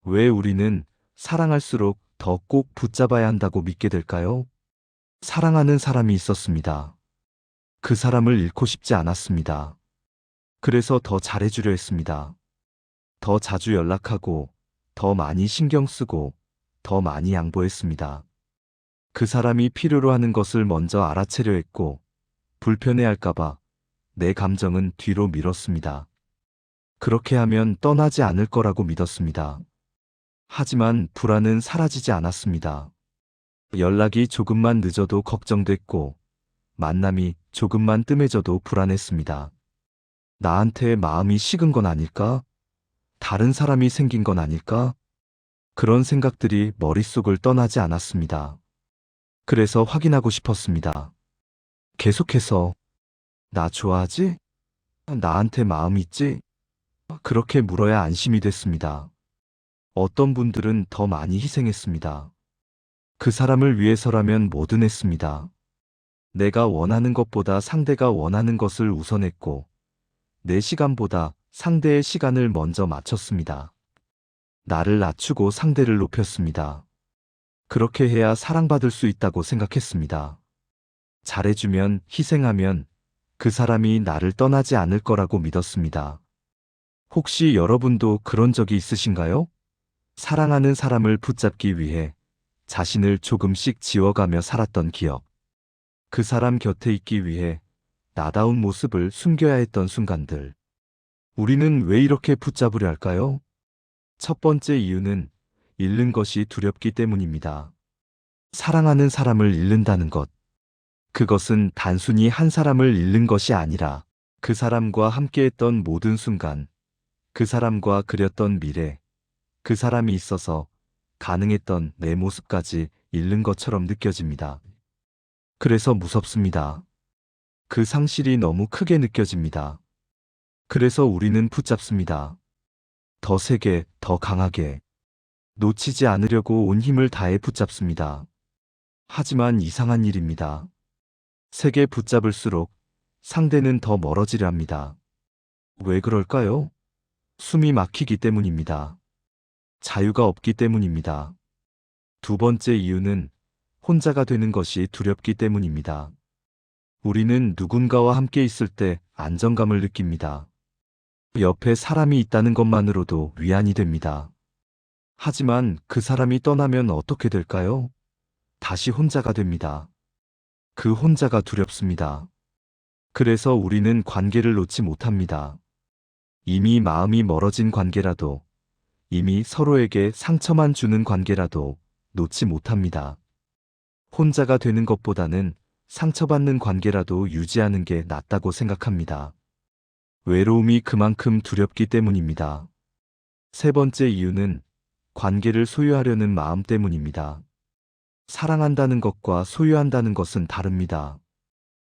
왜 우리는 사랑할수록 더 꼭 붙잡아야 한다고 믿게 될까요? 사랑하는 사람이 있었습니다. 그 사람을 잃고 싶지 않았습니다. 그래서 더 잘해주려 했습니다. 더 자주 연락하고, 더 많이 신경 쓰고, 더 많이 양보했습니다. 그 사람이 필요로 하는 것을 먼저 알아채려 했고, 불편해할까봐 내 감정은 뒤로 밀었습니다. 그렇게 하면 떠나지 않을 거라고 믿었습니다. 하지만 불안은 사라지지 않았습니다. 연락이 조금만 늦어도 걱정됐고, 만남이 조금만 뜸해져도 불안했습니다. 나한테 마음이 식은 건 아닐까? 다른 사람이 생긴 건 아닐까? 그런 생각들이 머릿속을 떠나지 않았습니다. 그래서 확인하고 싶었습니다. 계속해서, 나 좋아하지? 나한테 마음 있지? 그렇게 물어야 안심이 됐습니다. 어떤 분들은 더 많이 희생했습니다. 그 사람을 위해서라면 뭐든 했습니다. 내가 원하는 것보다 상대가 원하는 것을 우선했고, 내 시간보다 상대의 시간을 먼저 맞췄습니다. 나를 낮추고 상대를 높였습니다. 그렇게 해야 사랑받을 수 있다고 생각했습니다. 잘해주면, 희생하면 그 사람이 나를 떠나지 않을 거라고 믿었습니다. 혹시 여러분도 그런 적이 있으신가요? 사랑하는 사람을 붙잡기 위해 자신을 조금씩 지워가며 살았던 기억. 그 사람 곁에 있기 위해 나다운 모습을 숨겨야 했던 순간들. 우리는 왜 이렇게 붙잡으려 할까요? 첫 번째 이유는 잃는 것이 두렵기 때문입니다. 사랑하는 사람을 잃는다는 것. 그것은 단순히 한 사람을 잃는 것이 아니라 그 사람과 함께했던 모든 순간, 그 사람과 그렸던 미래, 그 사람이 있어서 가능했던 내 모습까지 잃는 것처럼 느껴집니다. 그래서 무섭습니다. 그 상실이 너무 크게 느껴집니다. 그래서 우리는 붙잡습니다. 더 세게, 더 강하게. 놓치지 않으려고 온 힘을 다해 붙잡습니다. 하지만 이상한 일입니다. 세게 붙잡을수록 상대는 더 멀어지려 합니다. 왜 그럴까요? 숨이 막히기 때문입니다. 자유가 없기 때문입니다. 두 번째 이유는 혼자가 되는 것이 두렵기 때문입니다. 우리는 누군가와 함께 있을 때 안정감을 느낍니다. 옆에 사람이 있다는 것만으로도 위안이 됩니다. 하지만 그 사람이 떠나면 어떻게 될까요? 다시 혼자가 됩니다. 그 혼자가 두렵습니다. 그래서 우리는 관계를 놓지 못합니다. 이미 마음이 멀어진 관계라도, 이미 서로에게 상처만 주는 관계라도 놓지 못합니다. 혼자가 되는 것보다는 상처받는 관계라도 유지하는 게 낫다고 생각합니다. 외로움이 그만큼 두렵기 때문입니다. 세 번째 이유는 관계를 소유하려는 마음 때문입니다. 사랑한다는 것과 소유한다는 것은 다릅니다.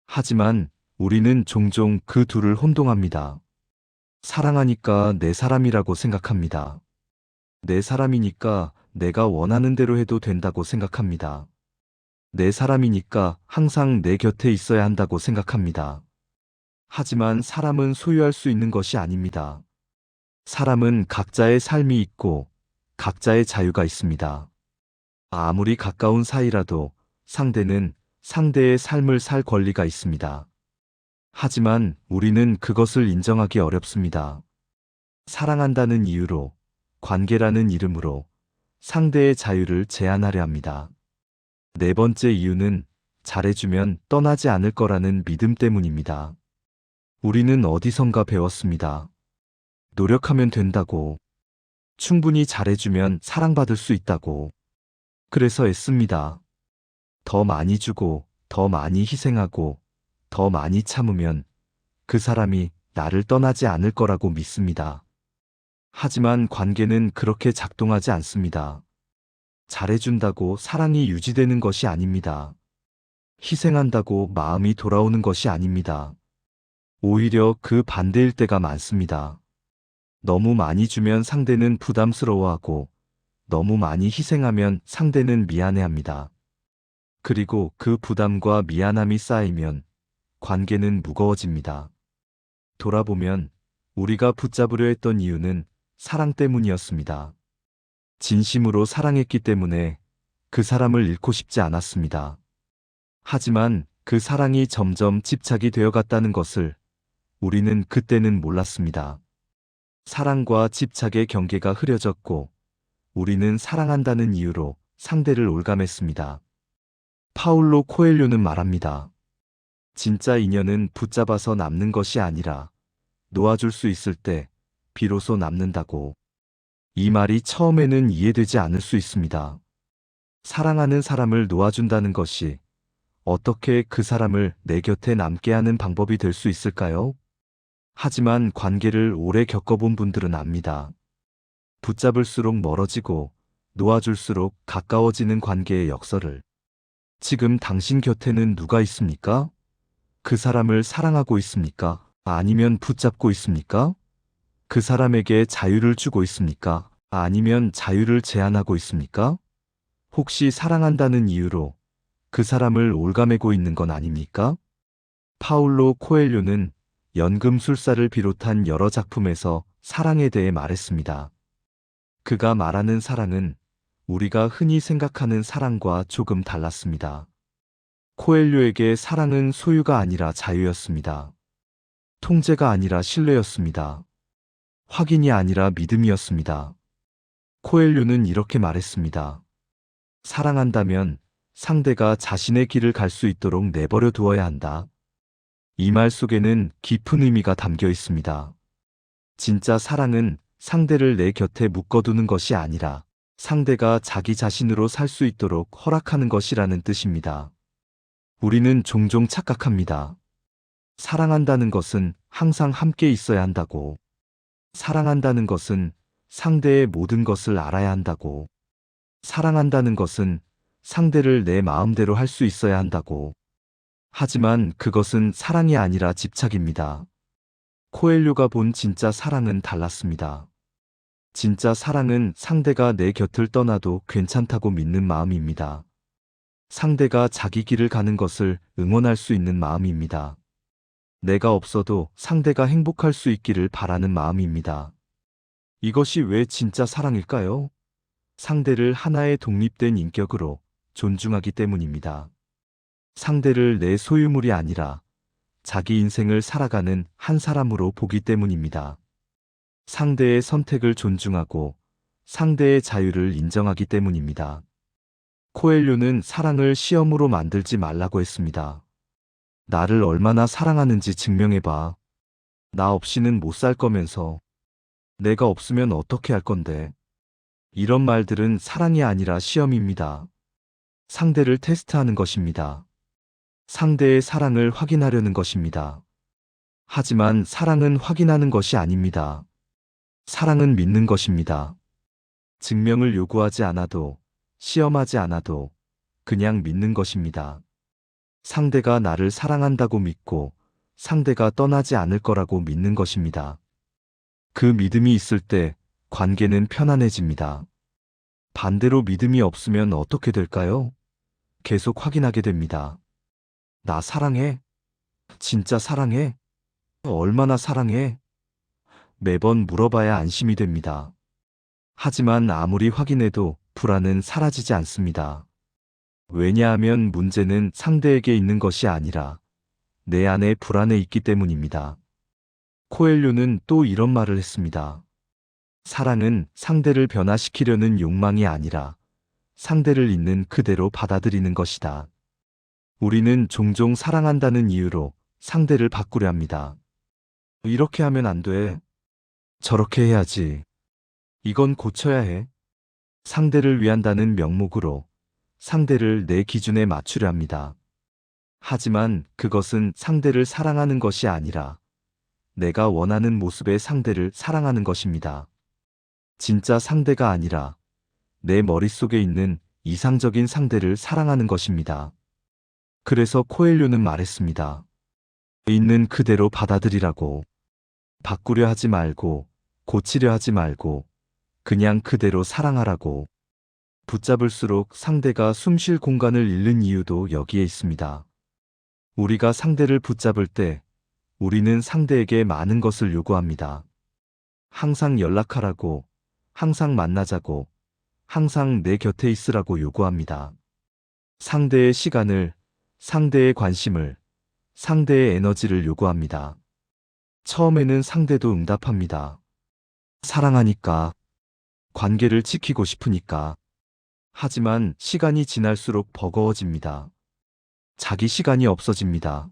하지만 우리는 종종 그 둘을 혼동합니다. 사랑하니까 내 사람이라고 생각합니다. 내 사람이니까 내가 원하는 대로 해도 된다고 생각합니다. 내 사람이니까 항상 내 곁에 있어야 한다고 생각합니다. 하지만 사람은 소유할 수 있는 것이 아닙니다. 사람은 각자의 삶이 있고 각자의 자유가 있습니다. 아무리 가까운 사이라도 상대는 상대의 삶을 살 권리가 있습니다. 하지만 우리는 그것을 인정하기 어렵습니다. 사랑한다는 이유로, 관계라는 이름으로 상대의 자유를 제한하려 합니다. 네 번째 이유는 잘해주면 떠나지 않을 거라는 믿음 때문입니다. 우리는 어디선가 배웠습니다. 노력하면 된다고, 충분히 잘해주면 사랑받을 수 있다고. 그래서 애씁니다. 더 많이 주고, 더 많이 희생하고, 더 많이 참으면 그 사람이 나를 떠나지 않을 거라고 믿습니다. 하지만 관계는 그렇게 작동하지 않습니다. 잘해준다고 사랑이 유지되는 것이 아닙니다. 희생한다고 마음이 돌아오는 것이 아닙니다. 오히려 그 반대일 때가 많습니다. 너무 많이 주면 상대는 부담스러워하고, 너무 많이 희생하면 상대는 미안해합니다. 그리고 그 부담과 미안함이 쌓이면 관계는 무거워집니다. 돌아보면 우리가 붙잡으려 했던 이유는 사랑 때문이었습니다. 진심으로 사랑했기 때문에 그 사람을 잃고 싶지 않았습니다. 하지만 그 사랑이 점점 집착이 되어갔다는 것을 우리는 그때는 몰랐습니다. 사랑과 집착의 경계가 흐려졌고 우리는 사랑한다는 이유로 상대를 올감했습니다. 파울로 코엘료는 말합니다. 진짜 인연은 붙잡아서 남는 것이 아니라 놓아줄 수 있을 때 비로소 남는다고. 이 말이 처음에는 이해되지 않을 수 있습니다. 사랑하는 사람을 놓아준다는 것이 어떻게 그 사람을 내 곁에 남게 하는 방법이 될 수 있을까요? 하지만 관계를 오래 겪어본 분들은 압니다. 붙잡을수록 멀어지고 놓아줄수록 가까워지는 관계의 역설을. 지금 당신 곁에는 누가 있습니까? 그 사람을 사랑하고 있습니까? 아니면 붙잡고 있습니까? 그 사람에게 자유를 주고 있습니까? 아니면 자유를 제한하고 있습니까? 혹시 사랑한다는 이유로 그 사람을 올가매고 있는 건 아닙니까? 파울로 코엘료는 연금술사를 비롯한 여러 작품에서 사랑에 대해 말했습니다. 그가 말하는 사랑은 우리가 흔히 생각하는 사랑과 조금 달랐습니다. 코엘료에게 사랑은 소유가 아니라 자유였습니다. 통제가 아니라 신뢰였습니다. 확인이 아니라 믿음이었습니다. 코엘료는 이렇게 말했습니다. 사랑한다면 상대가 자신의 길을 갈 수 있도록 내버려 두어야 한다. 이 말 속에는 깊은 의미가 담겨 있습니다. 진짜 사랑은 상대를 내 곁에 묶어두는 것이 아니라 상대가 자기 자신으로 살 수 있도록 허락하는 것이라는 뜻입니다. 우리는 종종 착각합니다. 사랑한다는 것은 항상 함께 있어야 한다고. 사랑한다는 것은 상대의 모든 것을 알아야 한다고. 사랑한다는 것은 상대를 내 마음대로 할 수 있어야 한다고. 하지만 그것은 사랑이 아니라 집착입니다. 코엘료가 본 진짜 사랑은 달랐습니다. 진짜 사랑은 상대가 내 곁을 떠나도 괜찮다고 믿는 마음입니다. 상대가 자기 길을 가는 것을 응원할 수 있는 마음입니다. 내가 없어도 상대가 행복할 수 있기를 바라는 마음입니다. 이것이 왜 진짜 사랑일까요? 상대를 하나의 독립된 인격으로 존중하기 때문입니다. 상대를 내 소유물이 아니라 자기 인생을 살아가는 한 사람으로 보기 때문입니다. 상대의 선택을 존중하고 상대의 자유를 인정하기 때문입니다. 코엘료는 사랑을 시험으로 만들지 말라고 했습니다. 나를 얼마나 사랑하는지 증명해봐. 나 없이는 못 살 거면서. 내가 없으면 어떻게 할 건데. 이런 말들은 사랑이 아니라 시험입니다. 상대를 테스트하는 것입니다. 상대의 사랑을 확인하려는 것입니다. 하지만 사랑은 확인하는 것이 아닙니다. 사랑은 믿는 것입니다. 증명을 요구하지 않아도, 시험하지 않아도 그냥 믿는 것입니다. 상대가 나를 사랑한다고 믿고 상대가 떠나지 않을 거라고 믿는 것입니다. 그 믿음이 있을 때 관계는 편안해집니다. 반대로 믿음이 없으면 어떻게 될까요? 계속 확인하게 됩니다. 나 사랑해? 진짜 사랑해? 얼마나 사랑해? 매번 물어봐야 안심이 됩니다. 하지만 아무리 확인해도 불안은 사라지지 않습니다. 왜냐하면 문제는 상대에게 있는 것이 아니라 내 안에 불안에 있기 때문입니다. 코엘료는 또 이런 말을 했습니다. 사랑은 상대를 변화시키려는 욕망이 아니라 상대를 있는 그대로 받아들이는 것이다. 우리는 종종 사랑한다는 이유로 상대를 바꾸려 합니다. 이렇게 하면 안 돼. 저렇게 해야지. 이건 고쳐야 해. 상대를 위한다는 명목으로 상대를 내 기준에 맞추려 합니다. 하지만 그것은 상대를 사랑하는 것이 아니라 내가 원하는 모습의 상대를 사랑하는 것입니다. 진짜 상대가 아니라 내 머릿속에 있는 이상적인 상대를 사랑하는 것입니다. 그래서 코엘료는 말했습니다. 있는 그대로 받아들이라고. 바꾸려 하지 말고, 고치려 하지 말고, 그냥 그대로 사랑하라고. 붙잡을수록 상대가 숨쉴 공간을 잃는 이유도 여기에 있습니다. 우리가 상대를 붙잡을 때 우리는 상대에게 많은 것을 요구합니다. 항상 연락하라고, 항상 만나자고, 항상 내 곁에 있으라고 요구합니다. 상대의 시간을, 상대의 관심을, 상대의 에너지를 요구합니다. 처음에는 상대도 응답합니다. 사랑하니까, 관계를 지키고 싶으니까. 하지만 시간이 지날수록 버거워집니다. 자기 시간이 없어집니다.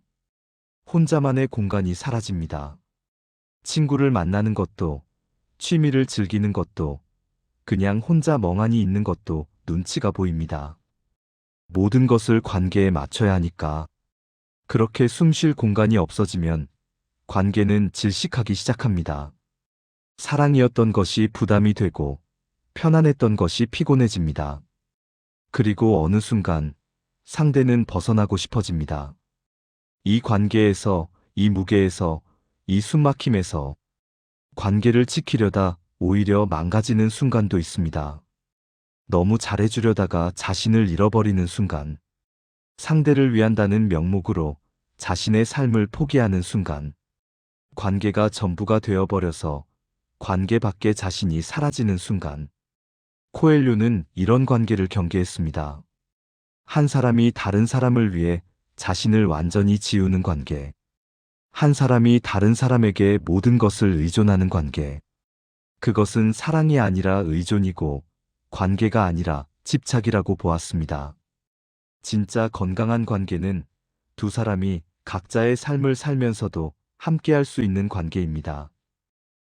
혼자만의 공간이 사라집니다. 친구를 만나는 것도, 취미를 즐기는 것도, 그냥 혼자 멍하니 있는 것도 눈치가 보입니다. 모든 것을 관계에 맞춰야 하니까. 그렇게 숨 쉴 공간이 없어지면 관계는 질식하기 시작합니다. 사랑이었던 것이 부담이 되고 편안했던 것이 피곤해집니다. 그리고 어느 순간 상대는 벗어나고 싶어집니다. 이 관계에서, 이 무게에서, 이 숨막힘에서 관계를 지키려다 오히려 망가지는 순간도 있습니다. 너무 잘해주려다가 자신을 잃어버리는 순간, 상대를 위한다는 명목으로 자신의 삶을 포기하는 순간, 관계가 전부가 되어버려서 관계 밖에 자신이 사라지는 순간, 코엘료는 이런 관계를 경계했습니다. 한 사람이 다른 사람을 위해 자신을 완전히 지우는 관계. 한 사람이 다른 사람에게 모든 것을 의존하는 관계. 그것은 사랑이 아니라 의존이고 관계가 아니라 집착이라고 보았습니다. 진짜 건강한 관계는 두 사람이 각자의 삶을 살면서도 함께할 수 있는 관계입니다.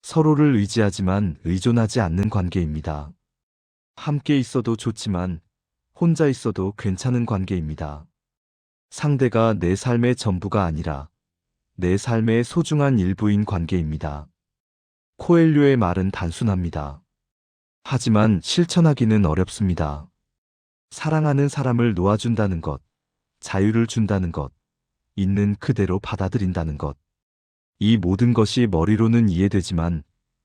서로를 의지하지만 의존하지 않는 관계입니다. 함께 있어도 좋지만 혼자 있어도 괜찮은 관계입니다. 상대가 내 삶의 전부가 아니라 내 삶의 소중한 일부인 관계입니다. 코엘료의 말은 단순합니다. 하지만 실천하기는 어렵습니다. 사랑하는 사람을 놓아준다는 것, 자유를 준다는 것, 있는 그대로 받아들인다는 것. 이 모든 것이 머리로는 이해되지만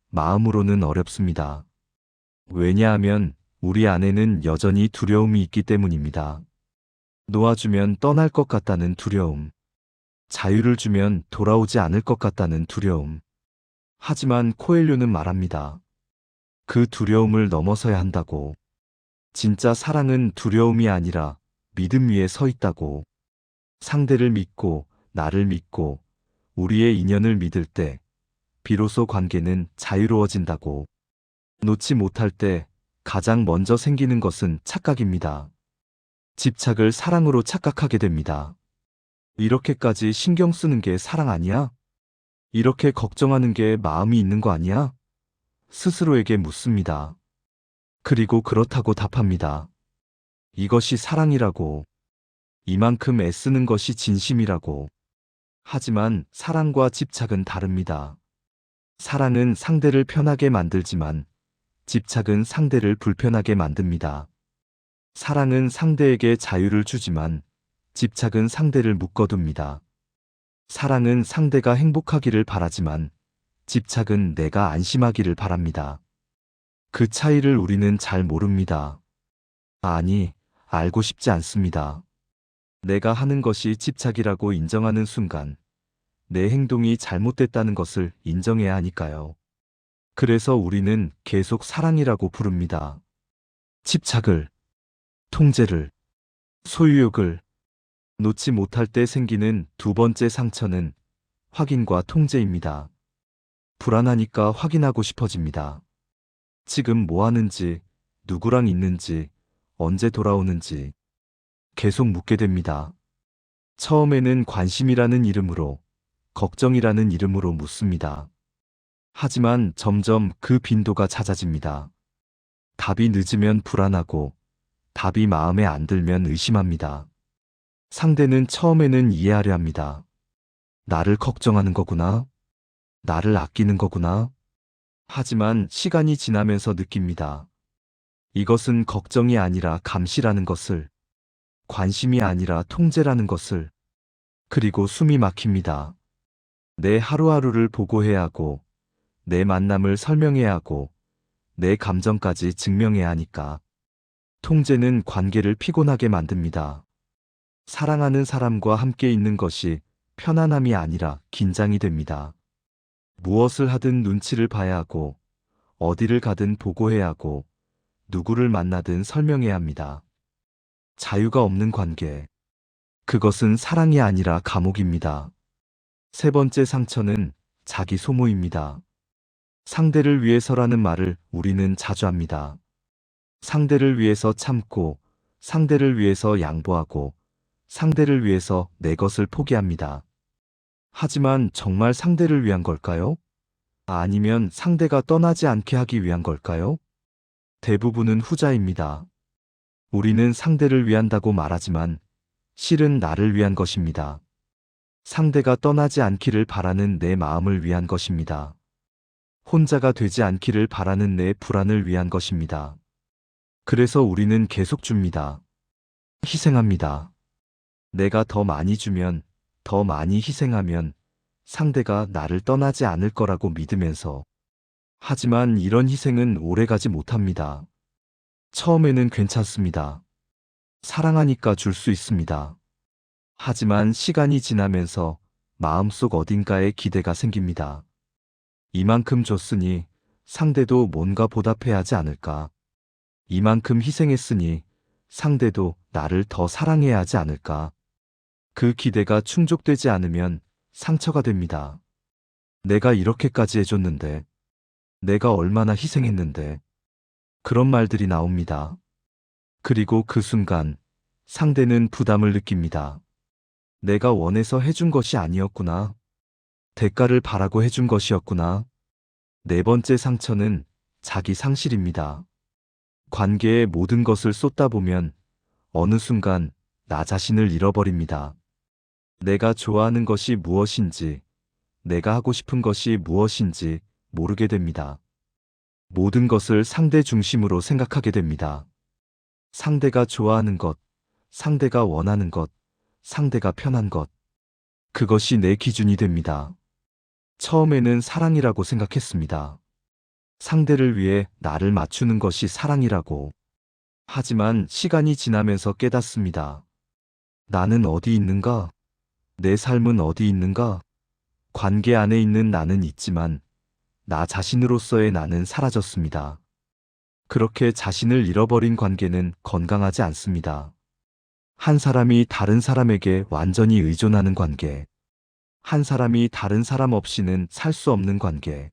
마음으로는 어렵습니다. 왜냐하면 우리 안에는 여전히 두려움이 있기 때문입니다. 놓아주면 떠날 것 같다는 두려움. 자유를 주면 돌아오지 않을 것 같다는 두려움. 하지만 코엘료는 말합니다. 그 두려움을 넘어서야 한다고. 진짜 사랑은 두려움이 아니라 믿음 위에 서 있다고. 상대를 믿고, 나를 믿고, 우리의 인연을 믿을 때, 비로소 관계는 자유로워진다고. 놓지 못할 때 가장 먼저 생기는 것은 착각입니다. 집착을 사랑으로 착각하게 됩니다. 이렇게까지 신경 쓰는 게 사랑 아니야? 이렇게 걱정하는 게 마음이 있는 거 아니야? 스스로에게 묻습니다. 그리고 그렇다고 답합니다. 이것이 사랑이라고. 이만큼 애쓰는 것이 진심이라고. 하지만 사랑과 집착은 다릅니다. 사랑은 상대를 편하게 만들지만 집착은 상대를 불편하게 만듭니다. 사랑은 상대에게 자유를 주지만 집착은 상대를 묶어둡니다. 사랑은 상대가 행복하기를 바라지만 집착은 내가 안심하기를 바랍니다. 그 차이를 우리는 잘 모릅니다. 아니, 알고 싶지 않습니다. 내가 하는 것이 집착이라고 인정하는 순간 내 행동이 잘못됐다는 것을 인정해야 하니까요. 그래서 우리는 계속 사랑이라고 부릅니다. 집착을, 통제를, 소유욕을 놓지 못할 때 생기는 두 번째 상처는 확인과 통제입니다. 불안하니까 확인하고 싶어집니다. 지금 뭐 하는지, 누구랑 있는지, 언제 돌아오는지 계속 묻게 됩니다. 처음에는 관심이라는 이름으로, 걱정이라는 이름으로 묻습니다. 하지만 점점 그 빈도가 잦아집니다. 답이 늦으면 불안하고, 답이 마음에 안 들면 의심합니다. 상대는 처음에는 이해하려 합니다. 나를 걱정하는 거구나. 나를 아끼는 거구나. 하지만 시간이 지나면서 느낍니다. 이것은 걱정이 아니라 감시라는 것을, 관심이 아니라 통제라는 것을. 그리고 숨이 막힙니다. 내 하루하루를 보고해야 하고, 내 만남을 설명해야 하고, 내 감정까지 증명해야 하니까. 통제는 관계를 피곤하게 만듭니다. 사랑하는 사람과 함께 있는 것이 편안함이 아니라 긴장이 됩니다. 무엇을 하든 눈치를 봐야 하고, 어디를 가든 보고해야 하고, 누구를 만나든 설명해야 합니다. 자유가 없는 관계. 그것은 사랑이 아니라 감옥입니다. 세 번째 상처는 자기 소모입니다. 상대를 위해서라는 말을 우리는 자주 합니다. 상대를 위해서 참고, 상대를 위해서 양보하고, 상대를 위해서 내 것을 포기합니다. 하지만 정말 상대를 위한 걸까요? 아니면 상대가 떠나지 않게 하기 위한 걸까요? 대부분은 후자입니다. 우리는 상대를 위한다고 말하지만 실은 나를 위한 것입니다. 상대가 떠나지 않기를 바라는 내 마음을 위한 것입니다. 혼자가 되지 않기를 바라는 내 불안을 위한 것입니다. 그래서 우리는 계속 줍니다. 희생합니다. 내가 더 많이 주면, 더 많이 희생하면 상대가 나를 떠나지 않을 거라고 믿으면서. 하지만 이런 희생은 오래가지 못합니다. 처음에는 괜찮습니다. 사랑하니까 줄 수 있습니다. 하지만 시간이 지나면서 마음속 어딘가에 기대가 생깁니다. 이만큼 줬으니 상대도 뭔가 보답해야 하지 않을까? 이만큼 희생했으니 상대도 나를 더 사랑해야 하지 않을까? 그 기대가 충족되지 않으면 상처가 됩니다. 내가 이렇게까지 해줬는데, 내가 얼마나 희생했는데, 그런 말들이 나옵니다. 그리고 그 순간 상대는 부담을 느낍니다. 내가 원해서 해준 것이 아니었구나. 대가를 바라고 해준 것이었구나. 네 번째 상처는 자기 상실입니다. 관계에 모든 것을 쏟다 보면 어느 순간 나 자신을 잃어버립니다. 내가 좋아하는 것이 무엇인지, 내가 하고 싶은 것이 무엇인지 모르게 됩니다. 모든 것을 상대 중심으로 생각하게 됩니다. 상대가 좋아하는 것, 상대가 원하는 것, 상대가 편한 것. 그것이 내 기준이 됩니다. 처음에는 사랑이라고 생각했습니다. 상대를 위해 나를 맞추는 것이 사랑이라고. 하지만 시간이 지나면서 깨닫습니다. 나는 어디 있는가? 내 삶은 어디 있는가? 관계 안에 있는 나는 있지만 나 자신으로서의 나는 사라졌습니다. 그렇게 자신을 잃어버린 관계는 건강하지 않습니다. 한 사람이 다른 사람에게 완전히 의존하는 관계. 한 사람이 다른 사람 없이는 살 수 없는 관계.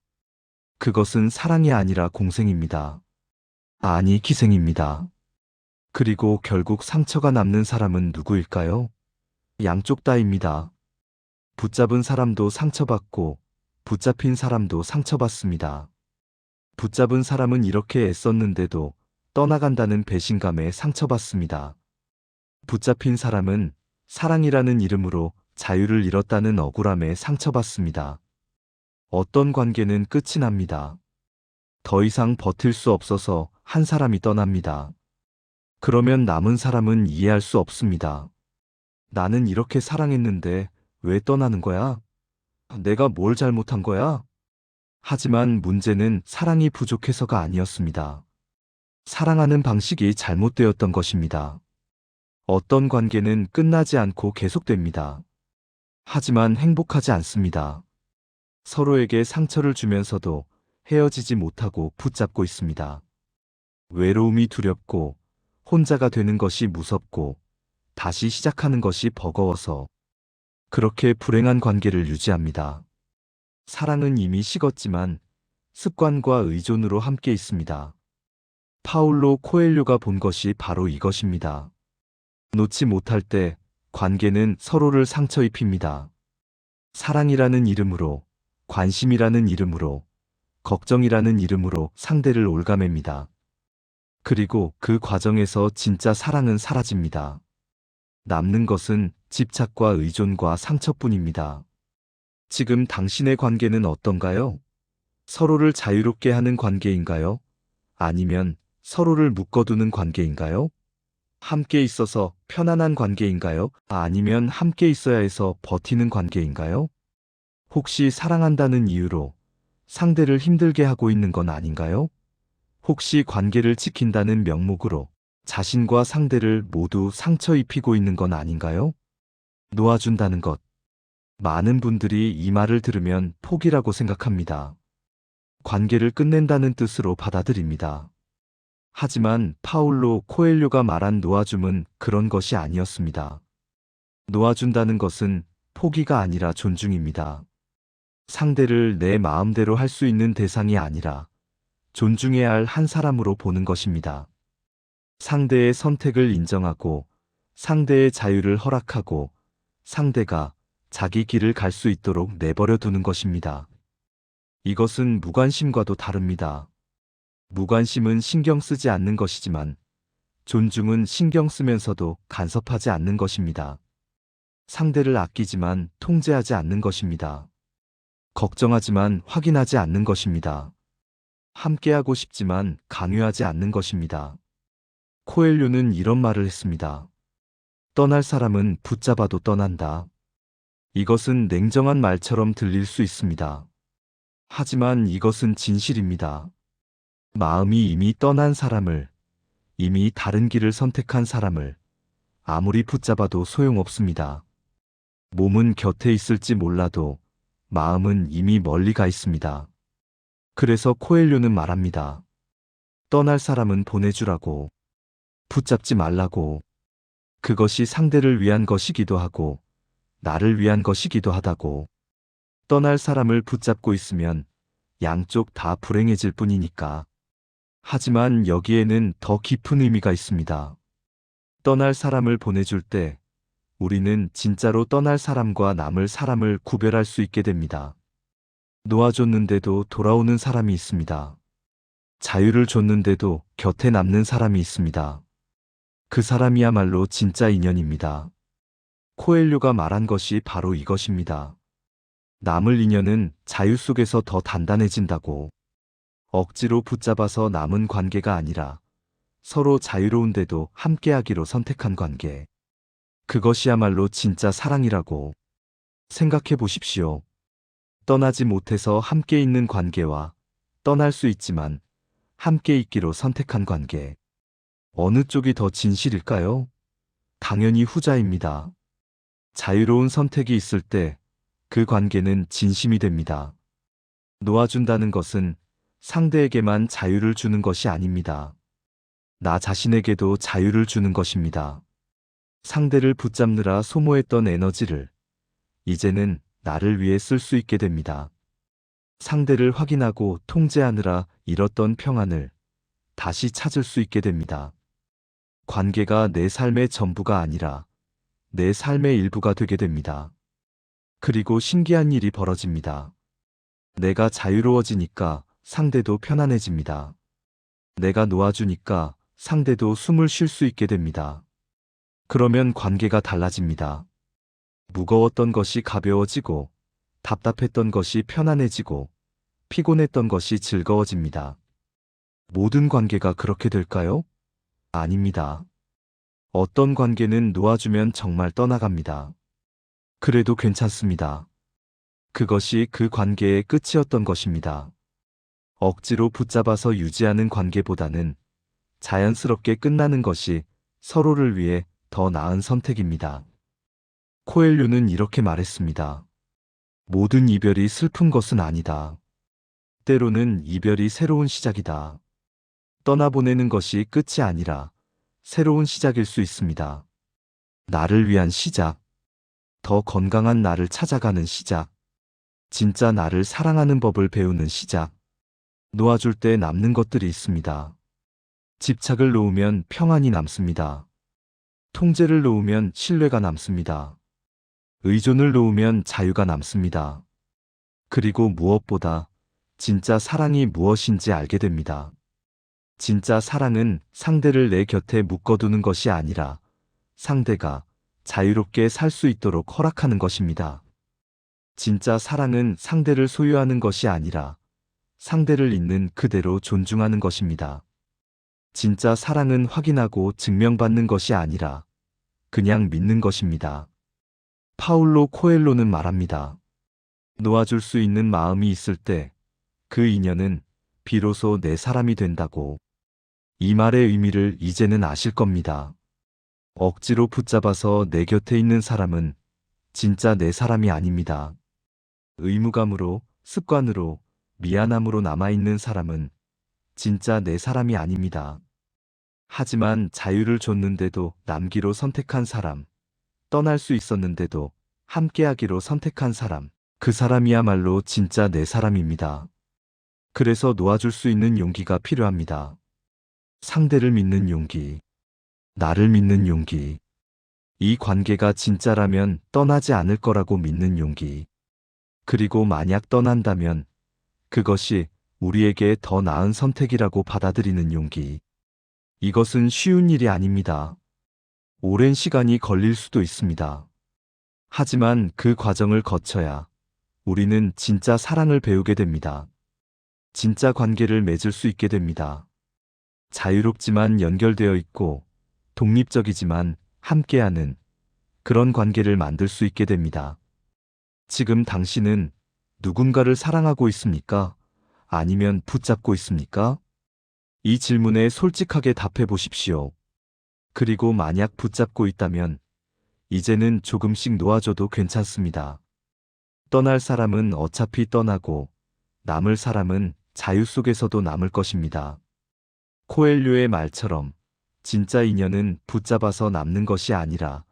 그것은 사랑이 아니라 공생입니다. 아니, 기생입니다. 그리고 결국 상처가 남는 사람은 누구일까요? 양쪽 다입니다. 붙잡은 사람도 상처받고 붙잡힌 사람도 상처받습니다. 붙잡은 사람은 이렇게 애썼는데도 떠나간다는 배신감에 상처받습니다. 붙잡힌 사람은 사랑이라는 이름으로 자유를 잃었다는 억울함에 상처받습니다. 어떤 관계는 끝이 납니다. 더 이상 버틸 수 없어서 한 사람이 떠납니다. 그러면 남은 사람은 이해할 수 없습니다. 나는 이렇게 사랑했는데 왜 떠나는 거야? 내가 뭘 잘못한 거야? 하지만 문제는 사랑이 부족해서가 아니었습니다. 사랑하는 방식이 잘못되었던 것입니다. 어떤 관계는 끝나지 않고 계속됩니다. 하지만 행복하지 않습니다. 서로에게 상처를 주면서도 헤어지지 못하고 붙잡고 있습니다. 외로움이 두렵고 혼자가 되는 것이 무섭고 다시 시작하는 것이 버거워서 그렇게 불행한 관계를 유지합니다. 사랑은 이미 식었지만 습관과 의존으로 함께 있습니다. 파울로 코엘료가 본 것이 바로 이것입니다. 놓지 못할 때 관계는 서로를 상처 입힙니다. 사랑이라는 이름으로, 관심이라는 이름으로, 걱정이라는 이름으로 상대를 올가맵니다. 그리고 그 과정에서 진짜 사랑은 사라집니다. 남는 것은 집착과 의존과 상처뿐입니다. 지금 당신의 관계는 어떤가요? 서로를 자유롭게 하는 관계인가요? 아니면 서로를 묶어두는 관계인가요? 함께 있어서 편안한 관계인가요? 아니면 함께 있어야 해서 버티는 관계인가요? 혹시 사랑한다는 이유로 상대를 힘들게 하고 있는 건 아닌가요? 혹시 관계를 지킨다는 명목으로 자신과 상대를 모두 상처 입히고 있는 건 아닌가요? 놓아준다는 것. 많은 분들이 이 말을 들으면 포기라고 생각합니다. 관계를 끝낸다는 뜻으로 받아들입니다. 하지만 파울로 코엘료가 말한 놓아줌은 그런 것이 아니었습니다. 놓아준다는 것은 포기가 아니라 존중입니다. 상대를 내 마음대로 할 수 있는 대상이 아니라 존중해야 할 한 사람으로 보는 것입니다. 상대의 선택을 인정하고 상대의 자유를 허락하고 상대가 자기 길을 갈 수 있도록 내버려 두는 것입니다. 이것은 무관심과도 다릅니다. 무관심은 신경 쓰지 않는 것이지만 존중은 신경 쓰면서도 간섭하지 않는 것입니다. 상대를 아끼지만 통제하지 않는 것입니다. 걱정하지만 확인하지 않는 것입니다. 함께하고 싶지만 강요하지 않는 것입니다. 코엘료는 이런 말을 했습니다. 떠날 사람은 붙잡아도 떠난다. 이것은 냉정한 말처럼 들릴 수 있습니다. 하지만 이것은 진실입니다. 마음이 이미 떠난 사람을, 이미 다른 길을 선택한 사람을 아무리 붙잡아도 소용없습니다. 몸은 곁에 있을지 몰라도 마음은 이미 멀리 가 있습니다. 그래서 코엘료는 말합니다. 떠날 사람은 보내주라고, 붙잡지 말라고. 그것이 상대를 위한 것이기도 하고 나를 위한 것이기도 하다고. 떠날 사람을 붙잡고 있으면 양쪽 다 불행해질 뿐이니까. 하지만 여기에는 더 깊은 의미가 있습니다. 떠날 사람을 보내줄 때 우리는 진짜로 떠날 사람과 남을 사람을 구별할 수 있게 됩니다. 놓아줬는데도 돌아오는 사람이 있습니다. 자유를 줬는데도 곁에 남는 사람이 있습니다. 그 사람이야말로 진짜 인연입니다. 코엘료가 말한 것이 바로 이것입니다. 남을 인연은 자유 속에서 더 단단해진다고. 억지로 붙잡아서 남은 관계가 아니라 서로 자유로운데도 함께하기로 선택한 관계. 그것이야말로 진짜 사랑이라고. 생각해 보십시오. 떠나지 못해서 함께 있는 관계와 떠날 수 있지만 함께 있기로 선택한 관계. 어느 쪽이 더 진실일까요? 당연히 후자입니다. 자유로운 선택이 있을 때 그 관계는 진심이 됩니다. 놓아준다는 것은 상대에게만 자유를 주는 것이 아닙니다. 나 자신에게도 자유를 주는 것입니다. 상대를 붙잡느라 소모했던 에너지를 이제는 나를 위해 쓸 수 있게 됩니다. 상대를 확인하고 통제하느라 잃었던 평안을 다시 찾을 수 있게 됩니다. 관계가 내 삶의 전부가 아니라 내 삶의 일부가 되게 됩니다. 그리고 신기한 일이 벌어집니다. 내가 자유로워지니까 상대도 편안해집니다. 내가 놓아주니까 상대도 숨을 쉴 수 있게 됩니다. 그러면 관계가 달라집니다. 무거웠던 것이 가벼워지고 답답했던 것이 편안해지고 피곤했던 것이 즐거워집니다. 모든 관계가 그렇게 될까요? 아닙니다. 어떤 관계는 놓아주면 정말 떠나갑니다. 그래도 괜찮습니다. 그것이 그 관계의 끝이었던 것입니다. 억지로 붙잡아서 유지하는 관계보다는 자연스럽게 끝나는 것이 서로를 위해 더 나은 선택입니다. 코엘료는 이렇게 말했습니다. 모든 이별이 슬픈 것은 아니다. 때로는 이별이 새로운 시작이다. 떠나보내는 것이 끝이 아니라 새로운 시작일 수 있습니다. 나를 위한 시작. 더 건강한 나를 찾아가는 시작. 진짜 나를 사랑하는 법을 배우는 시작. 놓아줄 때 남는 것들이 있습니다. 집착을 놓으면 평안이 남습니다. 통제를 놓으면 신뢰가 남습니다. 의존을 놓으면 자유가 남습니다. 그리고 무엇보다 진짜 사랑이 무엇인지 알게 됩니다. 진짜 사랑은 상대를 내 곁에 묶어두는 것이 아니라 상대가 자유롭게 살 수 있도록 허락하는 것입니다. 진짜 사랑은 상대를 소유하는 것이 아니라 상대를 있는 그대로 존중하는 것입니다. 진짜 사랑은 확인하고 증명받는 것이 아니라 그냥 믿는 것입니다. 파울로 코엘로는 말합니다. 놓아줄 수 있는 마음이 있을 때 그 인연은 비로소 내 사람이 된다고. 이 말의 의미를 이제는 아실 겁니다. 억지로 붙잡아서 내 곁에 있는 사람은 진짜 내 사람이 아닙니다. 의무감으로, 습관으로, 미안함으로 남아있는 사람은 진짜 내 사람이 아닙니다. 하지만 자유를 줬는데도 남기로 선택한 사람, 떠날 수 있었는데도 함께하기로 선택한 사람, 그 사람이야말로 진짜 내 사람입니다. 그래서 놓아줄 수 있는 용기가 필요합니다. 상대를 믿는 용기, 나를 믿는 용기, 이 관계가 진짜라면 떠나지 않을 거라고 믿는 용기, 그리고 만약 떠난다면 그것이 우리에게 더 나은 선택이라고 받아들이는 용기. 이것은 쉬운 일이 아닙니다. 오랜 시간이 걸릴 수도 있습니다. 하지만 그 과정을 거쳐야 우리는 진짜 사랑을 배우게 됩니다. 진짜 관계를 맺을 수 있게 됩니다. 자유롭지만 연결되어 있고 독립적이지만 함께하는 그런 관계를 만들 수 있게 됩니다. 지금 당신은 누군가를 사랑하고 있습니까? 아니면 붙잡고 있습니까? 이 질문에 솔직하게 답해 보십시오. 그리고 만약 붙잡고 있다면 이제는 조금씩 놓아줘도 괜찮습니다. 떠날 사람은 어차피 떠나고 남을 사람은 자유 속에서도 남을 것입니다. 코엘료의 말처럼 진짜 인연은 붙잡아서 남는 것이 아니라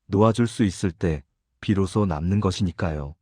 놓아줄 수 있을 때 비로소 남는 것이니까요.